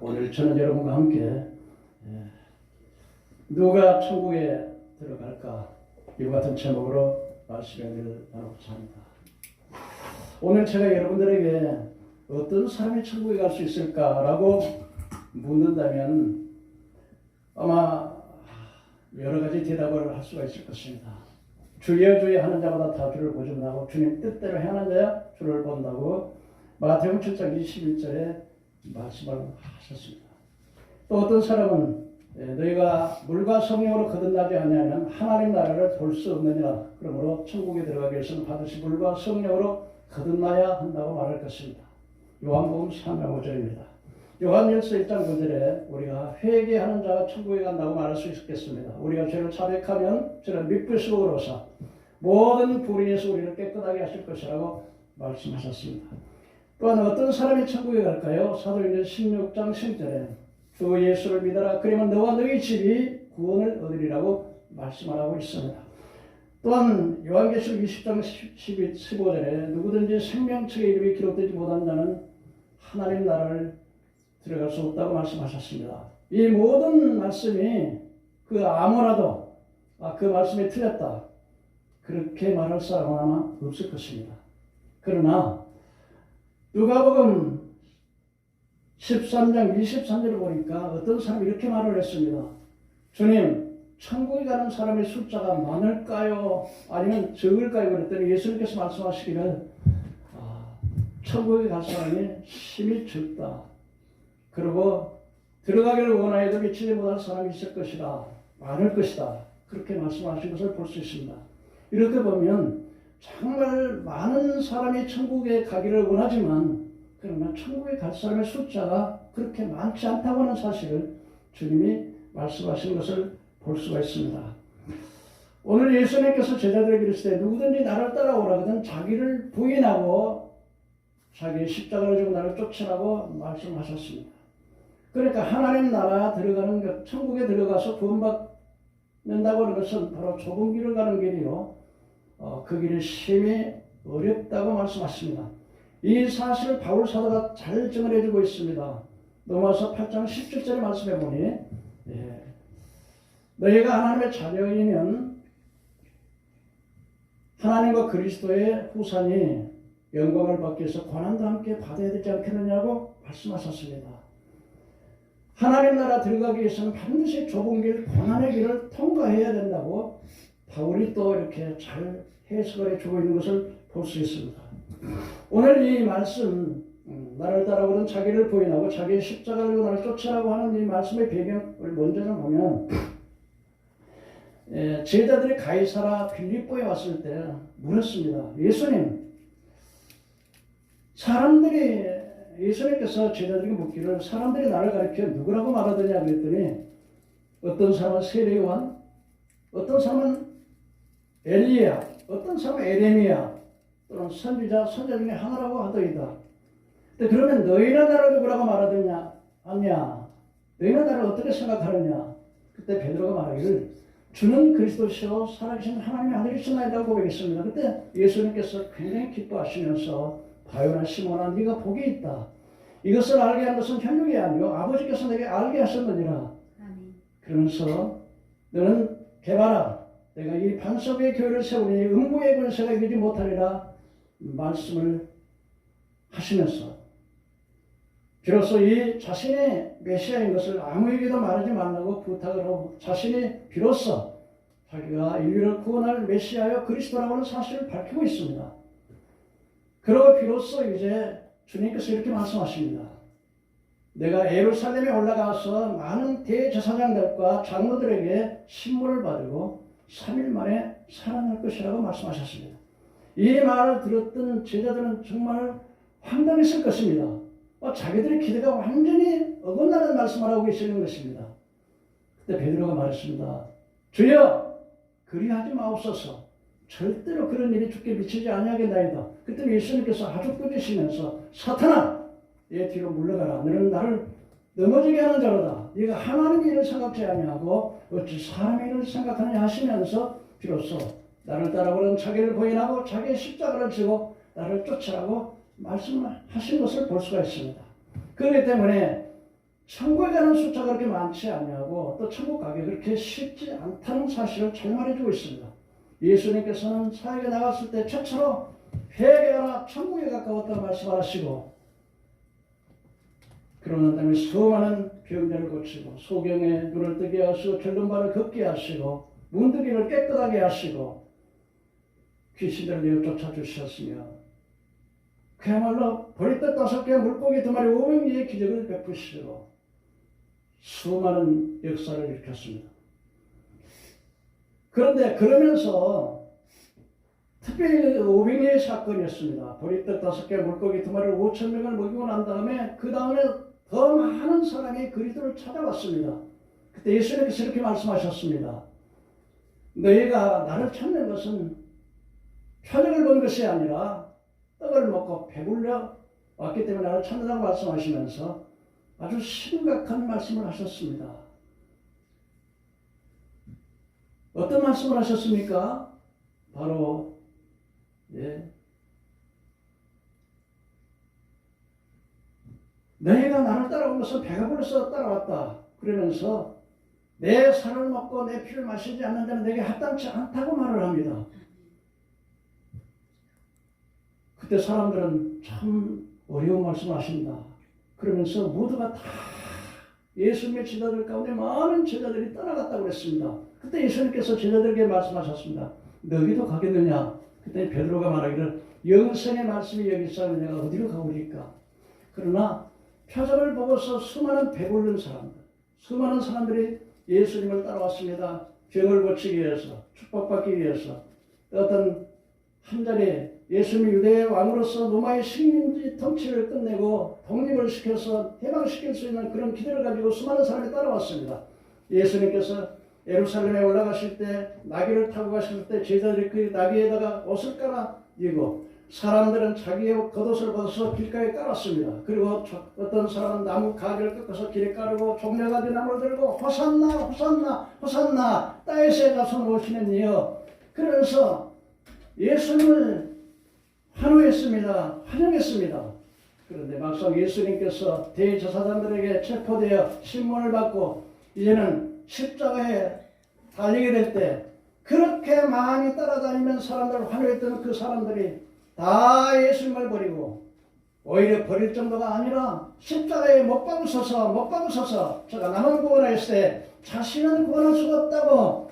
오늘 저는 여러분과 함께 누가 천국에 들어갈까 이와 같은 제목으로 말씀을 나누고자 합니다. 오늘 제가 여러분들에게 어떤 사람이 천국에 갈 수 있을까라고 묻는다면 아마 여러 가지 대답을 할 수가 있을 것입니다. 주여 주여 하는 자마다 다 주를 보존하고 주님 뜻대로 행하는 자야 주를 본다고 마태복음 7장 21절에 말씀을 하셨습니다. 또 어떤 사람은 너희가 물과 성령으로 거듭나지 않으면 하나님 나라를 볼 수 없느니라. 그러므로 천국에 들어가기 위해서는 반드시 물과 성령으로 거듭나야 한다고 말할 것입니다. 요한복음 3장 5절입니다. 요한일서 1장 9절에 우리가 회개하는 자가 천국에 간다고 말할 수 있겠습니다. 우리가 죄를 자백하면 저는 믿으시고로서 모든 불의에서 우리를 깨끗하게 하실 것이라고 말씀하셨습니다. 또한 어떤 사람이 천국에 갈까요? 사도행전 16장 10절에 주 예수를 믿어라. 그러면 너와 너희 집이 구원을 얻으리라고 말씀하고 있습니다. 또한 요한계시록 20장 15절에 누구든지 생명책의 이름이 기록되지 못한 자는 하나님 나라를 들어갈 수 없다고 말씀하셨습니다. 이 모든 말씀이 아무라도 그 말씀이 틀렸다 그렇게 말할 사람은 아마 없을 것입니다. 그러나 누가복음 13장 23절을 보니까 어떤 사람이 이렇게 말을 했습니다. 주님, 천국에 가는 사람의 숫자가 많을까요? 아니면 적을까요? 그랬더니 예수님께서 말씀하시기를 천국에 갈 사람이 심히 적다. 그리고 들어가기를 원하여도 미치지 못할 사람이 있을 것이다. 많을 것이다. 그렇게 말씀하신 것을 볼 수 있습니다. 이렇게 보면 정말 많은 사람이 천국에 가기를 원하지만 그러나 천국에 갈 사람의 숫자가 그렇게 많지 않다고 하는 사실을 주님이 말씀하신 것을 볼 수가 있습니다. 오늘 예수님께서 제자들에게 이르시되 누구든지 나를 따라오라거든 자기를 부인하고 자기의 십자가를 지고 나를 쫓으라고 말씀하셨습니다. 그러니까 하나님 나라 들어가는 것, 천국에 들어가서 구원받는다고 하는 것은 바로 좁은 길을 가는 길이요. 그 길이 심히 어렵다고 말씀하십니다. 이 사실을 바울 사도가 잘 증언해 주고 있습니다. 로마서 8장 17절의 말씀해 보니 너희가 하나님의 자녀이면 하나님과 그리스도의 후산이 영광을 받기 위해서 고난도 함께 받아야 되지 않겠느냐고 말씀하셨습니다. 하나님 나라 들어가기 위해서는 반드시 좁은 길, 고난의 길을 통과해야 된다고 바울이 또 이렇게 잘 해석을 해주고 있는 것을 볼 수 있습니다. 오늘 이 말씀, 나를 따라오는 자기를 부인하고 자기의 십자가를 지고 나를 쫓으라고 하는 이 말씀의 배경을 먼저 좀 보면 제자들이 가이사라 빌립보에 왔을 때 물었습니다. 예수님께서 제자들에게 묻기를 사람들이 나를 가리켜 누구라고 말하더냐 그랬더니 어떤 사람은 세례 요한, 어떤 사람은 엘리야, 어떤 사람은 에레미야 또는 선지자, 선자 중에 하나라고 하더이다. 그러면 너희는 나를 누구라고 말하더냐? 아니야. 너희는 나를 어떻게 생각하느냐? 그때 베드로가 말하기를 주는 그리스도시요 살아계신 하나님의 아들이시나이다 고백했습니다. 그때 예수님께서 굉장히 기뻐하시면서 바요나 시몬아 네가 복이 있다. 이것을 알게 한 것은 혈육이 아니요 아버지께서 내게 알게 하셨느니라. 그러면서 너는 개발아 내가 이 반석 위에 교회를 세우니 음부의 권세가 이기지 못하리라 말씀을 하시면서 비로소 이 자신이 메시아인 것을 아무에게도 말하지 말라고 부탁을 하고 자신이 비로소 자기가 인류를 구원할 메시아여 그리스도라고 하는 사실을 밝히고 있습니다. 그러고 비로소 이제 주님께서 이렇게 말씀하십니다. 내가 예루살렘에 올라가서 많은 대제사장들과 장로들에게 신문을 받고 3일 만에 살아날 것이라고 말씀하셨습니다. 이 말을 들었던 제자들은 정말 황당했을 것입니다. 자기들의 기대가 완전히 어긋나는 말씀을 하고 계시는 것입니다. 그때 베드로가 말했습니다. 주여 그리하지 마옵소서. 절대로 그런 일이 주께 미치지 아니하겠나이다. 그때 예수님께서 아주 꾸짖으시면서 사탄아 얘 뒤로 물러가라. 너는 나를 넘어지게 하는 자로다. 네가 하나님의 일을 생각지 아니하고 어찌 사람의 일을 생각하느냐 하시면서 비로소 나를 따라오는 자기를 부인하고 자기의 십자가를 지고 나를 쫓으라고 말씀하신 것을 볼 수가 있습니다. 그렇기 때문에 천국에 가는 숫자가 그렇게 많지 않냐고 또 천국 가기 그렇게 쉽지 않다는 사실을 잘 말해주고 있습니다. 예수님께서는 사역에 나갔을 때 최초로 회개하라 천국에 가까웠다고 말씀하시고 그러는 다음에 수많은 병자를 고치고 소경의 눈을 뜨게 하시고 결론발을 걷게 하시고 문득이를 깨끗하게 하시고 귀신들을 내어 쫓아주셨으며 그야말로 보리떡 5개 물고기 2마리 500리의 기적을 베푸시고 수많은 역사를 일으켰습니다. 그런데 그러면서 특별히 500리의 사건이었습니다. 보리떡 5개 물고기 2마리 5,000명을 먹이고 난 다음에 그 다음에 더 많은 사람이 그리스도를 찾아왔습니다. 그때 예수님께서 이렇게 말씀하셨습니다. 너희가 나를 찾는 것은 표적을 본 것이 아니라 떡을 먹고 배불려 왔기 때문에 나를 찾는다고 말씀하시면서 아주 심각한 말씀을 하셨습니다. 어떤 말씀을 하셨습니까? 바로 너희가 나를 따라온 것은 배가 불러서 따라왔다. 그러면서 내 살을 먹고 내 피를 마시지 않는 자는 내게 합당치 않다고 말을 합니다. 그때 사람들은 참 어려운 말씀을 하신다. 그러면서 모두가 다 예수님의 제자들 가운데 많은 제자들이 떠나갔다고 했습니다. 그때 예수님께서 제자들에게 말씀하셨습니다. 너희도 가겠느냐? 그때 베드로가 말하기를 영생의 말씀이 여기 있으면 내가 어디로 가오리까? 그러나 표적을 보고서 수많은 배부른 사람들, 수많은 사람들이 예수님을 따라왔습니다. 병을 고치기 위해서, 축복받기 위해서 어떤 한 자리에 예수님이 유대의 왕으로서 로마의 식민지 통치를 끝내고 독립을 시켜서 해방시킬 수 있는 그런 기대를 가지고 수많은 사람이 따라왔습니다. 예수님께서 예루살렘에 올라가실 때 나귀를 타고 가실 때 제자들이 그 나귀에다가 옷을 깔아입고 사람들은 자기의 겉옷을 벗어서 길가에 깔았습니다. 그리고 어떤 사람은 나무 가지를 꺾어서 길에 깔고 종려가지 나무를 들고 호산나 호산나 호산나 다윗의 자손 오시는 이여 그러면서 예수님을 환호했습니다. 환영했습니다. 그런데 막상 예수님께서 대제사장들에게 체포되어 신문을 받고 이제는 십자가에 달리게 될 때 그렇게 많이 따라다니면 사람들을 환호했던 그 사람들이 다 예수님을 버리고 오히려 버릴 정도가 아니라 십자가에 못 박으셔서 제가 남을 구원하였을 때 자신은 구원할 수가 없다고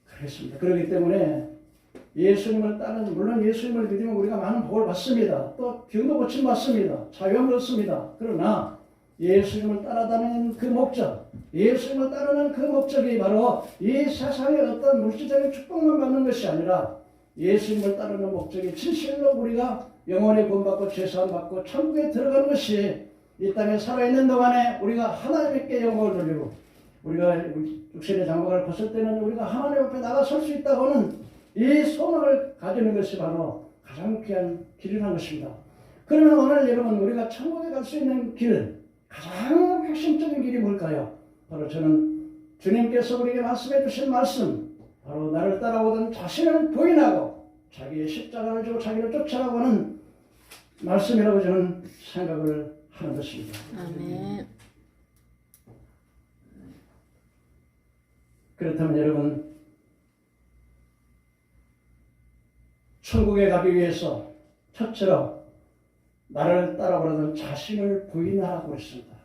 그랬습니다. 그렇기 때문에 예수님을 따르는 물론 예수님을 믿으면 우리가 많은 복을 받습니다. 또 병도 고침 받습니다. 자유함을 얻습니다. 그러나 예수님을 따라다니는 그 목적, 예수님을 따르는 그 목적이 바로 이 세상의 어떤 물질적인 축복만 받는 것이 아니라 예수님을 따르는 목적이 진실로 우리가 영원히 구원받고 죄사함 받고 천국에 들어가는 것이 이 땅에 살아있는 동안에 우리가 하나님께 영광을 돌리고 우리가 육신의 장막을 벗을 때는 우리가 하나님 앞에 나가설 수 있다고는 이 소망을 가지는 것이 바로 가장 귀한 길이라는 것입니다. 그러면 오늘 여러분 우리가 천국에 갈 수 있는 길 가장 핵심적인 길이 뭘까요? 바로 저는 주님께서 우리에게 말씀해 주신 말씀 바로 나를 따라오던 자신을 부인하고 자기의 십자가를 지고 자기를 쫓아가고는 말씀이라고 저는 생각을 하는 것입니다. 아멘. 그렇다면 여러분 천국에 가기 위해서 첫째로 나를 따라오려는 자신을 부인하라고 했습니다.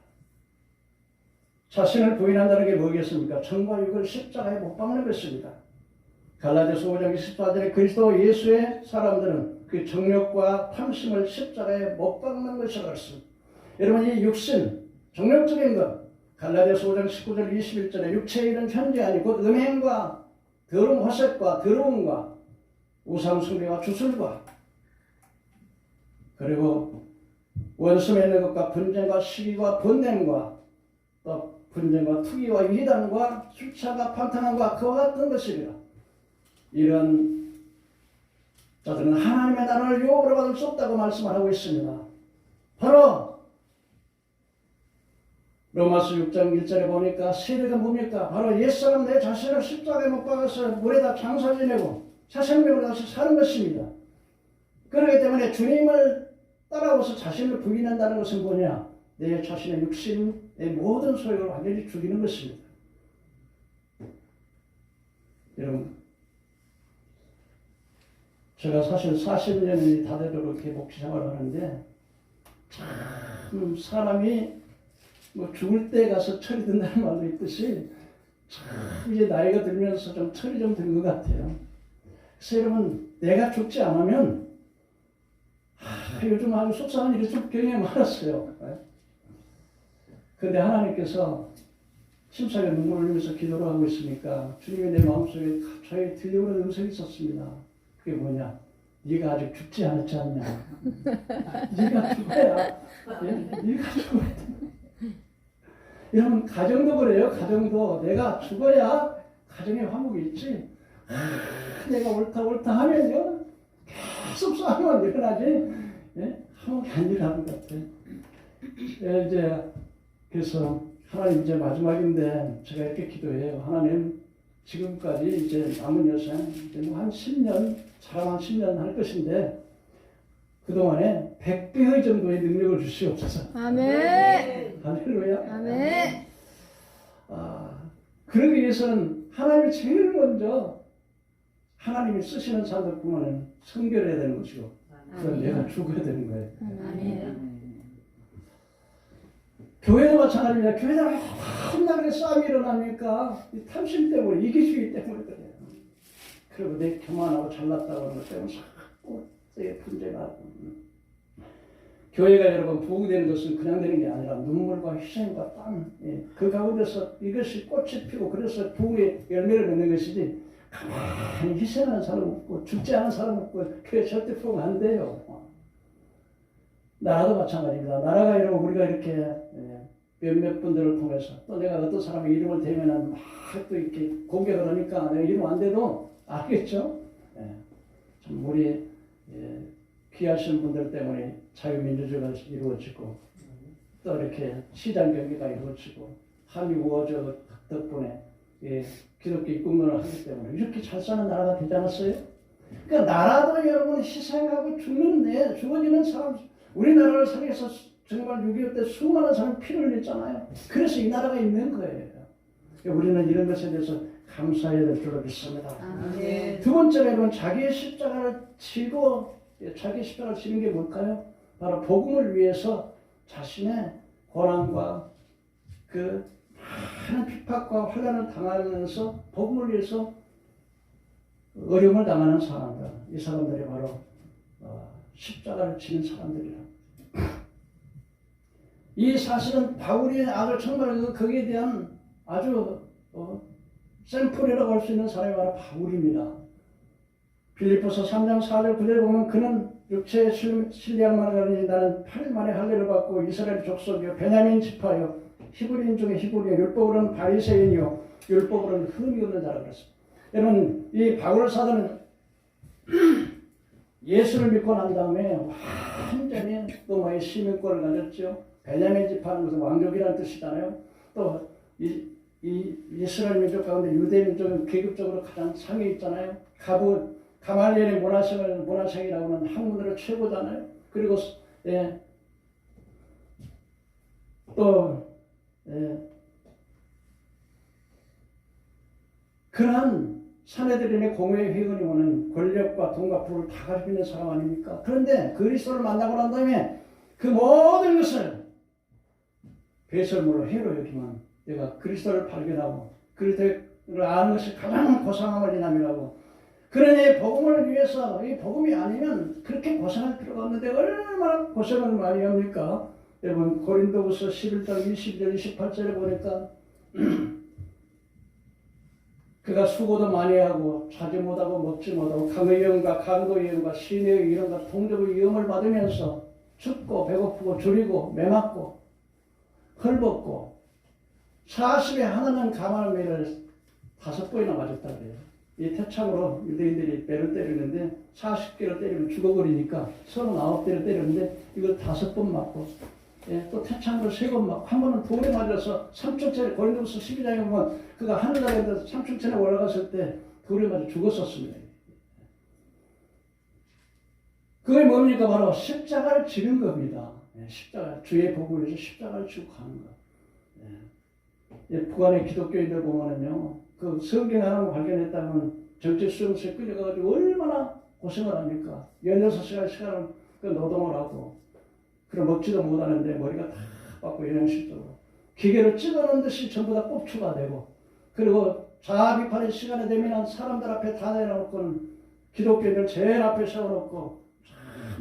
자신을 부인한다는 게 뭐겠습니까? 천과 육을 십자가에 못 박는 것입니다. 갈라디아서 5장 24절에 그리스도 예수의 사람들은 그 정욕과 탐심을 십자가에 못 박는 것이라고 했습니다. 여러분 이 육신, 정욕적인 것 갈라디아서 5장 19절 21절에 육체의 일은 현재하니 곧 음행과 더러움 화색과 더러움과 우상 숭배와 주술과 그리고 원수 맺는 것과 분쟁과 시기와 분냄과 또 분쟁과 투기와 이단과 술차가 판탄함과 그와 같은 것이라 이런 자들은 하나님의 나라를 유업으로 받을 수 없다고 말씀하고 있습니다. 바로 로마서 6장 1절에 보니까 세례가 뭡니까? 바로 옛사람 내 자신을 십자가에 못 박아서 물에다 장사 지내고 사생명으로 다시 사는 것입니다. 그렇기 때문에 주님을 따라오서 자신을 부인한다는 것은 뭐냐? 내 자신의 육신의 모든 소욕을 완전히 죽이는 것입니다. 여러분, 제가 사실 40년이 다 되도록 이렇게 목회 생활을 하는데 참 사람이 뭐 죽을 때 가서 철이 든다는 말도 있듯이 참 이제 나이가 들면서 좀 철이 좀 든 것 같아요. 그래서 여러분, 내가 죽지 않으면 요즘 아주 속상한 일이 좀 굉장히 많았어요. 그런데 하나님께서 심사에 눈물을 흘리면서 기도를 하고 있으니까 주님이 내 마음속에 갑자기 들려오는 음성이 있었습니다. 그게 뭐냐? 네가 아직 죽지 않았지 않냐? 네가 죽어야, 네가 죽어야 돼. 여러분, 가정도 그래요. 가정도 내가 죽어야 가정에 화목이 있지. 내가 옳다 하면요, 계속 싸움만 일어나지. 화목이 안 일어나는 것 같아요. 이제 그래서 하나님, 이제 마지막인데 제가 이렇게 기도해요. 하나님, 지금까지 이제 남은 여생 한 10년, 사람 한 10년 할 것인데 그동안에 100배의 정도의 능력을 주시옵소서. 아멘. 할렐루야. 아멘. 그러기 위해서는 하나님이 제일 먼저 하나님이 쓰시는 사람들뿐만은 성결해야 되는 것이고, 그건 내가 죽어야 되는 거예요. 아멘. 교회도 마찬가지입니다. 교회가 한날에 싸움이 일어나니까 이 탐심 때문에, 이기주의 때문에 그래요. 그리고 내 교만하고 잘났다고 하는 것 때문에 자꾸 분쟁하고. 교회가 여러분 부흥되는 것은 그냥 되는 게 아니라 눈물과 희생과 땀, 그 가운데서 이것이 꽃이 피고 그래서 부흥의 열매를 맺는 것이지, 가만히 희생하는 사람 없고 죽지 않은 사람 없고 교회 절대 부흥 안 돼요. 나라도 마찬가지입니다. 나라가 여러분, 우리가 이렇게 몇몇 분들을 통해서 또 내가 어떤 사람의 이름을 대면은 막 또 이렇게 공격을 하니까 내가 이름 안 돼도 알겠죠? 참 우리 귀하신 분들 때문에 자유민주주의가 이루어지고 또 이렇게 시장 경기가 이루어지고 한미 우호적 덕분에 기독교 입국론을 하기 때문에 이렇게 잘 사는 나라가 되지 않았어요? 그러니까 나라도 여러분 희생하고 죽어지는 사람, 우리나라를 살려서 정말 6.25 때 수많은 사람이 피를 흘렸잖아요. 그래서 이 나라가 있는 거예요. 우리는 이런 것에 대해서 감사해야 될 줄로 믿습니다. 두 번째로 여러분, 자기의 십자가를 지고, 자기의 십자가를 지는 게 뭘까요? 바로 복음을 위해서 자신의 고난과 그 많은 핍박과 환난을 당하면서 복음을 위해서 어려움을 당하는 사람들, 이 사람들이 바로 십자가를 지는 사람들이라. 이 사실은 바울이 아주 정말 거기에 대한 아주 샘플이라고 할 수 있는 사람이 바로 바울입니다. 빌립보서 3장 4절 9절에 보면 그는 육체에 신뢰할 만하니 나는 8일 만에 할례를 받고 이스라엘 족속이요 베냐민 지파요 히브리인 중에 히브리요 율법으로는 바리새인이요 율법으로는 흠이 없는 자라 그랬습니다. 여러분, 이 바울 사도는 예수를 믿고 난 다음에 완전히 로마의 시민권을 가졌죠. 베냐민 지파는 무슨 왕족이라는 뜻이잖아요. 또 이 이스라엘 민족 가운데 유대 민족은 계급적으로 가장 상위에 있잖아요. 가말리엘의 문화생이라고 하는 학문으로 최고잖아요. 그리고 그러한 사내들인의 공회의 회원이 오는 권력과 돈과 부를 다 가지고 있는 사람 아닙니까? 그런데 그리스도를 만나고 난 다음에 그 모든 것을 배설물로 해로 여기만 내가 그리스도를 발견하고 그리스도를 아는 것이 가장 고상함을 인함이라고. 그러니 복음을 위해서, 이 복음이 아니면 그렇게 고생할 필요가 없는데 얼마나 고생을 많이 합니까? 여러분, 고린도후서 11장 20절 28절에 보니까 그가 수고도 많이 하고 자지 못하고 먹지 못하고 강의 위험과 강도의 위험과 시내의 위험과 동족의 위험을 받으면서 춥고 배고프고 졸이고 매맞고 헐벗고 40에 하나는 가마를 매를 5번이나 맞았다고 해요. 이 태창으로 유대인들이 배를 때리는데 40개를 때리면 죽어버리니까 39대를 때렸는데 이걸 5번 맞고, 또 태창으로 3번 맞고, 한 번은 돌에 맞아서 3층짜리 고린도후서 12장에 보면 그가 하늘나라에서 3층짜리 올라갔을 때 돌에 맞아 죽었었습니다. 그게 뭡니까? 바로 십자가를 지는 겁니다. 십자가, 주의 복을 위해서 십자가를 지고 가는 것. 북한의 기독교인들 보면은요, 그 성경 하나 발견했다면 정치 수용소에 끌려가지고 얼마나 고생을 합니까? 16시간 시간을 그 노동을 하고, 그럼 먹지도 못하는데 머리가 다 빠고 이런 식으로. 기계를 찍어놓은 듯이 전부 다 꼽추가 되고, 그리고 자아 비판의 시간이 되면 사람들 앞에 다 내놓고는 기독교인들 제일 앞에 세워놓고,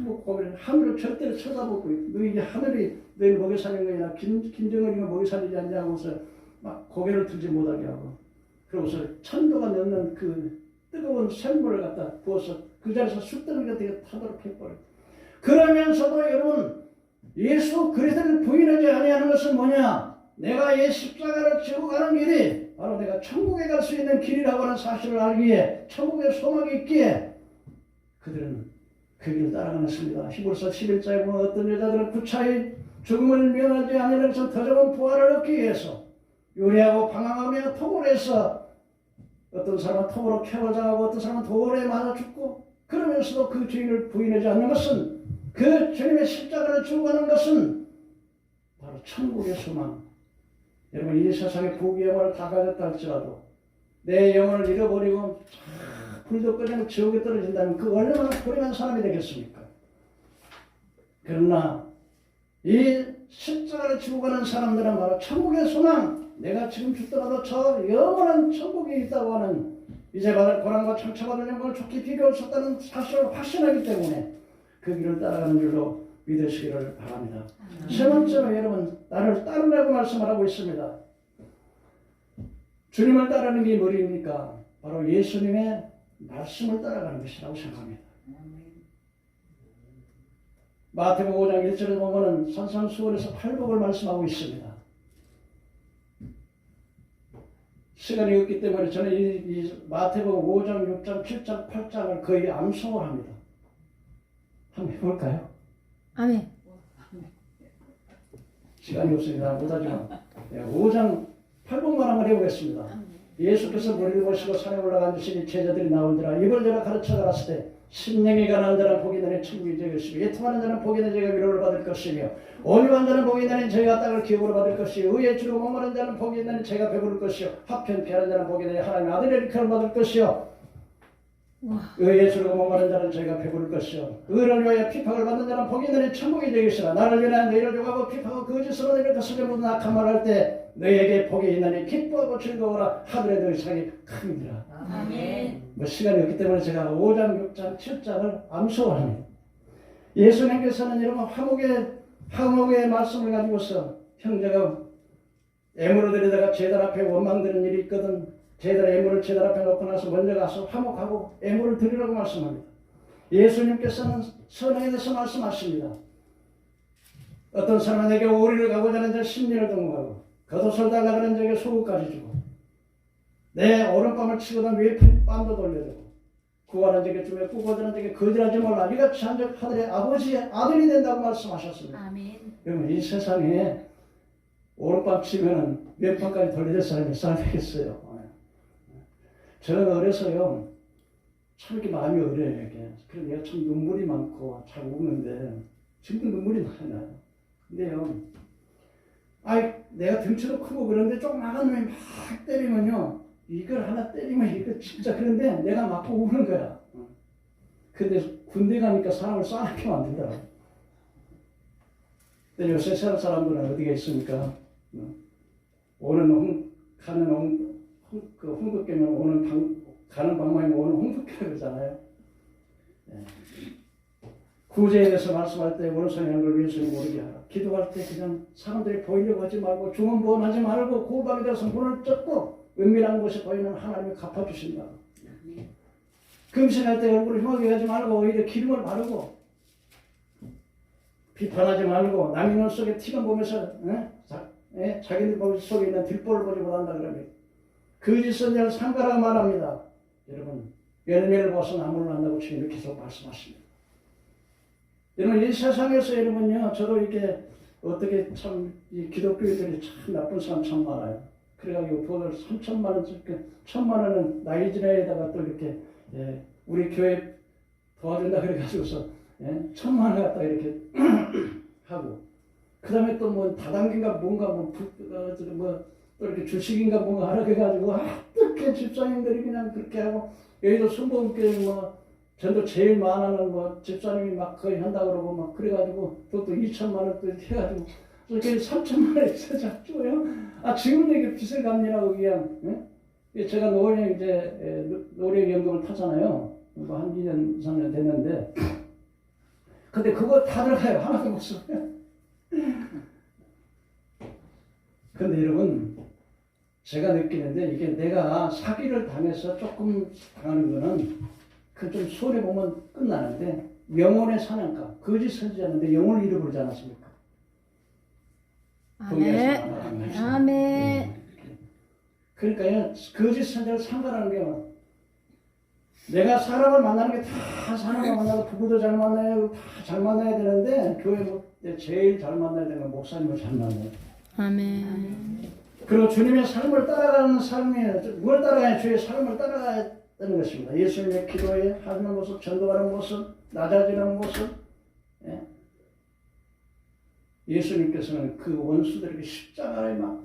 뭐 고개를 하늘을 절대로 쳐다보고, 너 이게 하늘이 너희 먹여 살린 거냐, 김정은이가 먹여 살리지 않냐 하고서 막 고개를 들지 못하게 하고, 그러고서 천도가 넘는 그 뜨거운 샘물을 갖다 부어서 그 자리에서 숯덩이가 되게 타도록 해버려요. 그러면서도 여러분, 예수 그리스도를 부인하지 아니하는 것은 뭐냐? 내가 이 십자가를 지고 가는 길이 바로 내가 천국에 갈 수 있는 길이라고 하는 사실을 알기에, 천국에 소망이 있기에 그들은 그 길을 따라가는 것입니다. 히브리서 11장에 보면 어떤 여자들은 구차히 죽음을 면하지 아니하는 것은 더 좋은 부활을 얻기 위해서 요리하고 방황하며 토굴 해서, 어떤 사람은 톱으로 캐고장하고 어떤 사람은 돌에 맞아 죽고, 그러면서도 그 주인을 부인하지 않는 것은, 그 주님의 십자가를 지고 가는 것은 바로 천국의 소망. 여러분, 이 세상의 부귀 영화를 다 가졌다 할지라도 내 영혼을 잃어버리고 불도 끄면 지옥에 떨어진다면 그 얼마나 불행한 사람이 되겠습니까? 그러나 이 십자가를 지고 가는 사람들은 바로 천국의 소망, 내가 지금 죽더라도 저 영원한 천국이 있다고 하는, 이제 받을 고난과 상처받을 영광을 좋게 비교할 수 없다는 사실을 확신하기 때문에 그 길을 따라가는 줄로 믿으시기를 바랍니다. 세 번째로 여러분, 나를 따르라고 말씀을 하고 있습니다. 주님을 따르는 게 뭐입니까? 바로 예수님의 말씀을 따라가는 것이라고 생각합니다. 마태복음 5장 1절에 보면은 산상수훈에서 팔복을 말씀하고 있습니다. 시간이 없기 때문에 저는 이 마태복음 5장, 6장, 7장, 8장을 거의 암송을 합니다. 한번 해볼까요? 아멘. 시간이 없으니까 못하지만 5장 8복만 한번 해보겠습니다. 예수께서 머리를 보시고 산에 올라가시니 제자들이 나온지라 입을 열어 가르쳐 가라사대 때 심령이 가난한 자는 복이 있나니 천국이 될 것이며 애통하는 자는 복이 있나니 저희가 위로를 받을 것이며 온유한 자는 복이 있나니 저희가 땅을 기업으로 받을 것이요 의에 주로 목마른 자는 복이 있나니 저희가 배부를 것이요 화평케 하는 자는 복이 있나니 하나님의 아들의 일컬음을 받을 것이요 의에 주로 목마른 자는 저희가 배부를 것이요 의를 위하여 피팍을 받는 자는 복이 있나니 천국이 될 것이라. 나를 위하여 너희를 욕하고 피팍하고 거짓으로 너희를 거슬려 모든 악한 말을 할 때 너희에게 복이 있나니 기뻐하고 즐거워라. 하늘의 너희 상이 크니라. 아멘. 뭐 시간이 없기 때문에 제가 5장, 6장, 7장을 암송합니다. 예수님께서는 여러분 화목의 말씀을 가지고서 형제가 애물을 들여다가 제단 앞에 원망 드는 일이 있거든 제단의 애물을 제단 앞에 놓고 나서 먼저 가서 화목하고 애물을 드리라고 말씀합니다. 예수님께서는 선행에 대해서 말씀하십니다. 어떤 사람은 내게 오리를 가고자 하는 자 심리를 동무하고 겉옷을 달라고 하는 자에게 속옷까지 주고 내 오른밤을 치고는 위에 뺨도 돌려주고 구하는 자에게 주며 꾸거드는 자에게 거절하지 말라. 이같이 한 적 하늘의 아버지의 아들이 된다고 말씀하셨습니다. 아멘. 여러분 이 세상에 오른밤 치면은 몇 번까지 돌려줄 사람이 있어야 되겠어요. 저는 어려서요 참 이렇게 마음이 어려요. 이렇게. 그래서 내가 참 눈물이 많고 잘 우는데 지금도 눈물이 많이 나요. 근데요 내가 등치도 크고 그런데 조그마한 놈이 막 때리면요 이걸 하나 때리면 이거 진짜 그런데 내가 맞고 우는 거야. 근데 군대 가니까 사람을 싸납게 만들더라고. 근데 요새 세상 사람들은 어디가 있습니까? 홍두깨면 가는 방망이 오는 홍두깨라고 그러잖아요. 구제에 대해서 말씀할 때 오른손에 하는 걸 왼손이 모르게 하라. 기도할 때 그냥 사람들이 보이려고 하지 말고 중언부언하지 말고 고박에 대해서 문을 쫓고 은밀한 곳에 보이는 하나님이 갚아주신다고. 금신할 때 얼굴을 흉하게 하지 말고 오히려 기름을 바르고 비판하지 말고 남의 눈 속에 티가 보면서 자기들 속에 있는 뒷볼을 보지 못한다 그러면 거짓은 열 상가라고 말합니다. 여러분 열매를 보아서 나무를 안다고 주님이 계속 말씀하십니다. 여러분 이 세상에서 여러분요 저도 이렇게 어떻게 참 이 기독교인들이 참 나쁜 사람 참 많아요. 그래가지고 돈을 3천만 원, 1,000만 원은 나이지리아에다가 또 이렇게 우리 교회 도와준다 그래가지고서 1,000만 원 갖다 이렇게 하고 그 다음에 또 뭐 다단계인가 뭔가 또 이렇게 주식인가 뭔가 하라 해가지고 어떻게 집사님들이 그냥 그렇게 하고 여기도 순복음교회 뭐 전도 제일 많아는 뭐 집사님이 막 거의 한다 그러고 막 그래가지고 또 2천만 원 또 해가지고 이렇게 3천만 원 잡죠요. 아 지금도 이게 빚을 갚느라고 그냥 제가 노령 이제 노령연금을 타잖아요. 뭐 한 2년 3년 됐는데 근데 그거 다 들어가요. 하나도 못 써요. 근데 여러분 제가 느끼는데 이게 내가 사기를 당해서 조금 당하는 거는 그 좀 손해보면 끝나는데 영혼의 사냥감 거짓 선지자인데 영혼을 잃어버리지 않았습니까? 아멘. 아멘. 그러니까요 거짓 선지자를 상관하는 게 내가 사람을 만나는 게 다 사람을 만나고 부부도 잘 만나야 되고 다 잘 만나야 되는데 교회 제일 잘 만나야 되는 건 목사님을 잘 만나요. 아멘. 그리고 주님의 삶을 따라가는 삶이 뭘 따라가야 주의 삶을 따라가야 되는 것입니다. 예수님의 기도에 하는 모습, 전도하는 모습, 낮아지는 모습. 예수님께서는 그 원수들에게 십자가에 막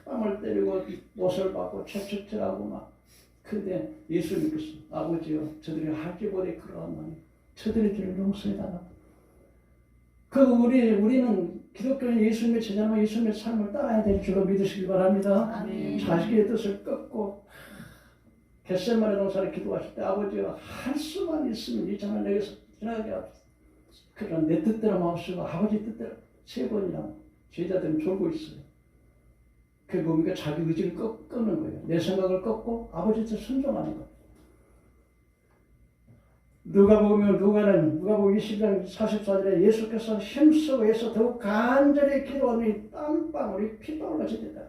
뺨을 때리고 못을 받고 채찍질하고 막 근데 예수님께서 아버지여 저들이 할지 못해 그러하나니 저들의 죄를 용서해달라. 우리는 기독교인 예수님의 제자는 예수님의 삶을 따라야 될 줄로 믿으시기 바랍니다. 아멘. 자식의 뜻을 꺾고 겟세마네 동산에 기도하실 때 아버지여 할 수만 있으면 이 잔을 내게서 지나가게 합시다. 그러나 내 뜻대로 마옵시고 아버지 뜻대로 3번이나 제자들은 졸고 있어요. 그게 뭡니까? 자기 의지를 꺾는 거예요. 내 생각을 꺾고 아버지 뜻 순종하는 거예요. 누가복음 20장 44절에 예수께서 힘쓰고 해서 더욱 간절히 기도하니 땀방울이 핏방울같이 된다.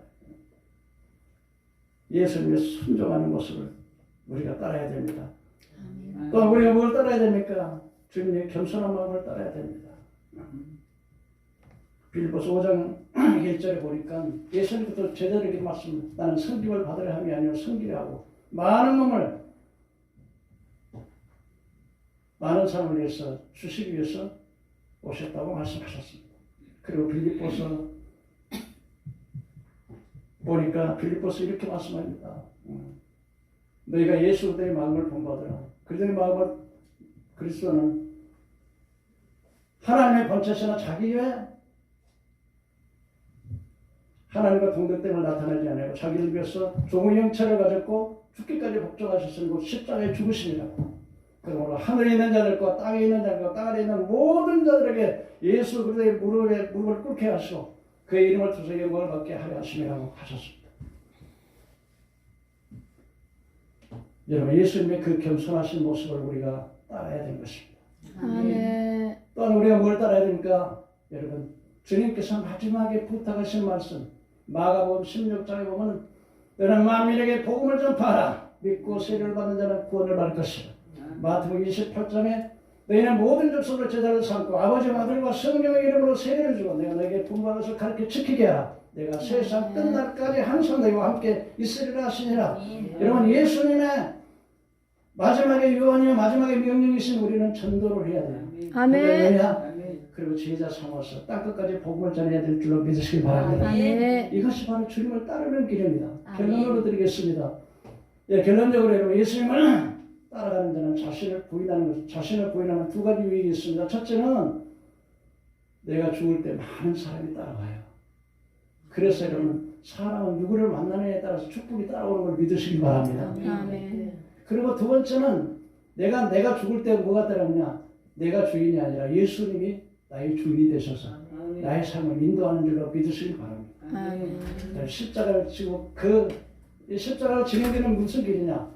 예수님의 순종하는 모습을 우리가 따라야 됩니다. 또 우리가 뭘 따라야 됩니까? 주님의 겸손한 마음을 따라야 됩니다. 빌립보서 5장 1절에 보니까 예수님부터 제자들에게 말씀합니다. 나는 섬김을 받으려 함이 아니라 섬기려 하고 많은 몸을 많은 사람을 위해서 주시기 위해서 오셨다고 말씀하셨습니다. 그리고 빌립보서 보니까 빌립보서 이렇게 말씀합니다. 너희가 예수 그리스도의 마음을 본받으라. 그리스도의 마음을 그리스도는 하나님의 본체시나 자기 외에 하나님과 동등됨을 나타내지 않고 자기를 위해서 종의 형체를 가졌고 죽기까지 복종하셨으니 십자가에 죽으시니라. 그러므로 하늘에 있는 자들과 땅에 있는 자들과 땅 아래 있는 모든 자들에게 예수 그리스도의 무릎을 꿇게 하시고 그의 이름을 두서 영광을 받게 하려 하심이라고 하셨습니다. 여러분 예수님의 그 겸손하신 모습을 우리가 따라야 되는 것입니다. 아멘. 또한 우리가 뭘 따라야 됩니까? 여러분 주님께서 마지막에 부탁하신 말씀 마가복음 16장에 보면 너는 만민에게 복음을 전파하라. 믿고 세례를 받는 자는 구원을 받을 것이라. 마태복음 28장에 너희는 모든 족속을 제자를 삼고 아버지와 아들과 성령의 이름으로 세례를 주고 내가 너에게 분부한 것을 가르쳐 지키게 하라. 내가 세상 끝날까지 항상 너희와 함께 있으리라 하시니라. 여러분 예수님의 마지막에 유언이요 마지막에 명령이신 우리는 전도를 해야 돼요. 아멘. 그리고 제자 삼아서 땅끝까지 복음을 전해야 될 줄로 믿으시기 바랍니다. 아멘. 이것이 바로 주님을 따르는 길입니다. 아멘. 결론으로 드리겠습니다. 결론적으로 여러분 예수님을 따라가는 자는 자신을 부인하는 것, 자신을 부인하는 두 가지 유익이 있습니다. 첫째는 내가 죽을 때 많은 사람이 따라와요. 그래서 여러분 사람은 누구를 만나느냐에 따라서 축복이 따라오는 걸 믿으시기 바랍니다. 아멘. 그리고 두 번째는 내가 죽을 때 뭐가 따라오냐? 내가 주인이 아니라 예수님이 나의 주인이 되셔서 나의 삶을 인도하는 줄로 믿으시기 바랍니다. 아멘. 십자가를 지고 그 십자가를 지는 길은 무슨 길이냐?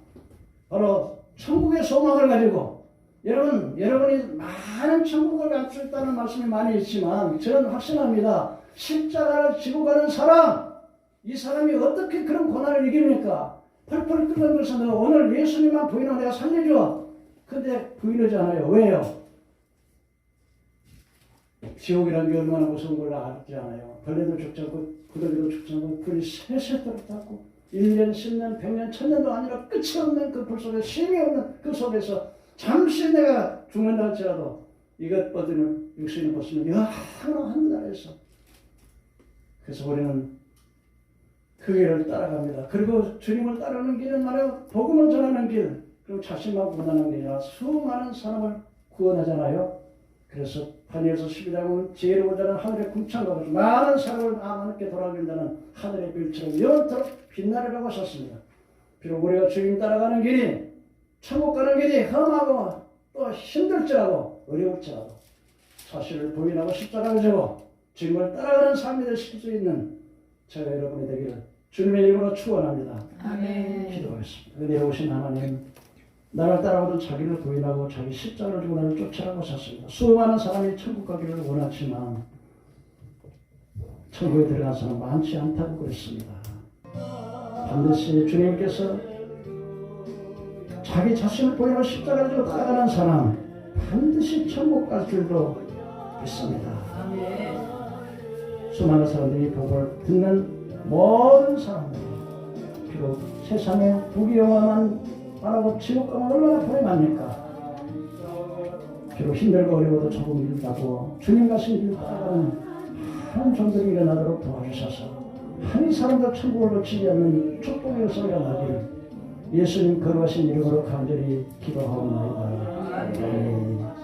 바로 천국의 소망을 가지고 여러분이 많은 천국을 갈 수 있다는 말씀이 많이 있지만 저는 확신합니다. 십자가를 지고 가는 사람, 이 사람이 어떻게 그런 고난을 이깁니까? 펄펄 끓는 것은 너 오늘 예수님만 부인하면 내가 살려줘. 근데 부인하지 않아요. 왜요? 지옥이라는 게 얼마나 무서운 걸 알지 않아요. 벌레도 죽지 않고 구더기도 죽지 않고 불이 새새도록 탔고 1년, 10년, 100년, 1000년도 아니라 끝이 없는 그 불 속에 쉼이 없는 그 속에서 잠시 내가 죽는다 할지라도 이것 뻗으면 육신을 벗으면 영원한 하늘나라에서. 그래서 우리는 그 길을 따라갑니다. 그리고 주님을 따르는 길은 말이야 복음을 전하는 길, 그리고 자신만 구원하는 게 아니라 수많은 사람을 구원하잖아요. 그래서 다니엘서 12장은 지혜로운 자는 하늘의 궁창과 같이 많은 사람을 하나님께 돌아간다는 하늘의 별처럼 영원토록 빛나리라고 하셨습니다. 비록 우리가 주님 따라가는 길이 천국 가는 길이 험하고 또 힘들지라도 어려울지라도 사실을 부인하고 십자가를 지고 주님을 따라가는 삶이 될 수 있는 제가 여러분이 되기를 주님의 이름으로 축원합니다. 아멘. 기도하겠습니다. 은혜에 오신 하나님, 나를 따라오던 자기를 부인하고 자기 십자가를 지고 나를 쫓아가고 샀습니다. 수많은 사람이 천국 가기를 원하지만 천국에 들어간 사람 많지 않다고 그랬습니다. 반드시 주님께서 자기 자신을 부인하고 십자가를 지고 따라가는 사람 반드시 천국 갈 줄로 믿습니다. 수많은 사람들이 복을 듣는 모든 사람들, 비록 세상에 부귀영화만 바라고 지옥 가면 얼마나 불행합니까? 비록 힘들고 어려워도 조금 힘들다고 주님 가신 길 따라가는 한 종들이 일어나도록 도와주셔서 한 사람도 천국을 놓치지 않는 축복의 역사가 나기를 예수님 거룩하신 이름으로 간절히 기도하옵나이다. 아멘.